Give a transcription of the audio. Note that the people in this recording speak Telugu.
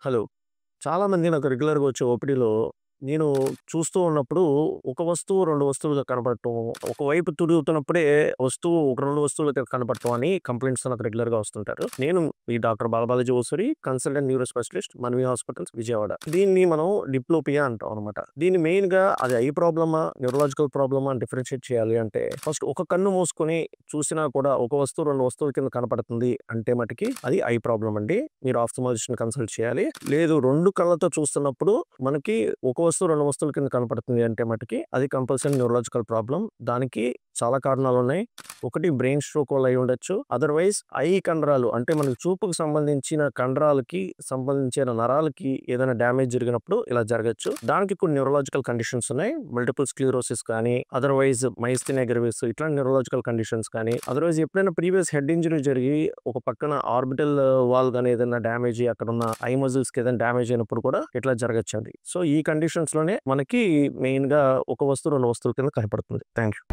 హలో. చాలామంది నాకు రెగ్యులర్‌గా వచ్చే ఓపీడీలో నేను చూస్తూ ఉన్నప్పుడు ఒక వస్తువు 2 వస్తువులుగా కనపడటం, ఒకవైపు తిరుగుతున్నప్పుడే వస్తువు ఒక 2 వస్తువులుగా కనపడటం అని కంప్లెయింట్స్ నాకు రెగ్యులర్‌గా వస్తుంటారు. నేను ఈ డాక్టర్ బాలబాలాజీ ఓసూరి, కన్సల్టెంట్ న్యూరో స్పెషలిస్ట్, మనవి హాస్పిటల్స్, విజయవాడ. దీన్ని మనం డిప్లోపియా అంటాం అనమాట. దీన్ని మెయిన్‌గా అది ఐ ప్రాబ్లమా, న్యూరలాజికల్ ప్రాబ్లమా అని డిఫరెన్షియేట్ చేయాలి అంటే ఫస్ట్ ఒక కన్ను మూసుకొని చూసినా కూడా ఒక వస్తువు 2 వస్తువుల కింద కనపడుతుంది అంటే మటికి అది ఐ ప్రాబ్లమ్ అండి. మీరు ఆఫ్థల్మాలజిస్ట్‌ని కన్సల్ట్ చేయాలి. లేదు 2 కళ్ళతో చూస్తున్నప్పుడు మనకి ఒక వస్తువు 2 వస్తువుల కింద కనపడుతుంది అంటే మటికి అది కంపల్సరీ న్యూరలాజికల్ ప్రాబ్లమ్. దానికి చాలా కారణాలున్నాయి. ఒకటి బ్రెయిన్ స్ట్రోక్ వల్ల అయ్యుండొచ్చు. అదర్‌వైజ్ ఐ కండరాలు అంటే మనకు చూపుకు సంబంధించిన కండరాలకి సంబంధించిన నరాలకి ఏదైనా డ్యామేజ్ జరిగినప్పుడు ఇలా జరగొచ్చు. దానికి కొన్ని న్యూరలాజికల్ కండిషన్స్ ఉన్నాయి. మల్టిపుల్ స్క్లెరోసిస్ కానీ, అదర్‌వైజ్ మైస్థీనియా గ్రెవిస్ ఇట్లాంటి న్యూరలాజికల్ కండిషన్స్ కానీ, అదర్‌వైజ్ ఎప్పుడైనా ప్రీవియస్ హెడ్ ఇంజ్యూరీ జరిగి ఒక పక్కన ఆర్బిటల్ వాల్ గాని ఏదైనా డ్యామేజ్ అయ్యి అక్కడున్న ఐ మజిల్స్‌కి ఏదైనా డ్యామేజ్ అయినప్పుడు కూడా ఇట్లా జరగొచ్చండి. సో, ఈ కండిషన్స్‌లోనే మనకి మెయిన్‌గా ఒక వస్తువు 2 వస్తువుల కింద కనపడుతుంది. Thank you.